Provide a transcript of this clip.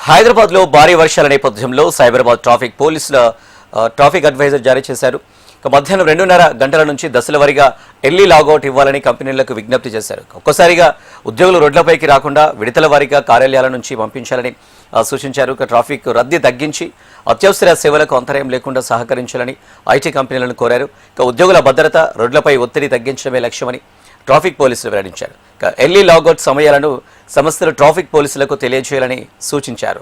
హైదరాబాద్లో భారీ వర్షాల నేపథ్యంలో సైబరాబాద్ ట్రాఫిక్ పోలీసుల ట్రాఫిక్ అడ్వైజర్ జారీ చేశారు. మధ్యాహ్నం 2:30 గంటల నుంచి దశల వారీగా ఎర్లీ లాగౌట్ ఇవ్వాలని కంపెనీలకు విజ్ఞప్తి చేశారు. ఒక్కసారిగా ఉద్యోగులు రోడ్లపైకి రాకుండా విడతల వారీగా కార్యాలయాల నుంచి పంపించాలని సూచించారు. ట్రాఫిక్ రద్దీ తగ్గించి అత్యవసర సేవలకు అంతరాయం లేకుండా సహకరించాలని ఐటీ కంపెనీలను కోరారు. ఉద్యోగుల భద్రత, రోడ్లపై ఒత్తిడి తగ్గించడమే లక్ష్యమని ట్రాఫిక్ పోలీసులు వెల్లడించారు. ఎర్లీ లాగౌట్ సమయాలను సంస్థలు ట్రాఫిక్ పోలీసులకు తెలియజేయాలని సూచించారు.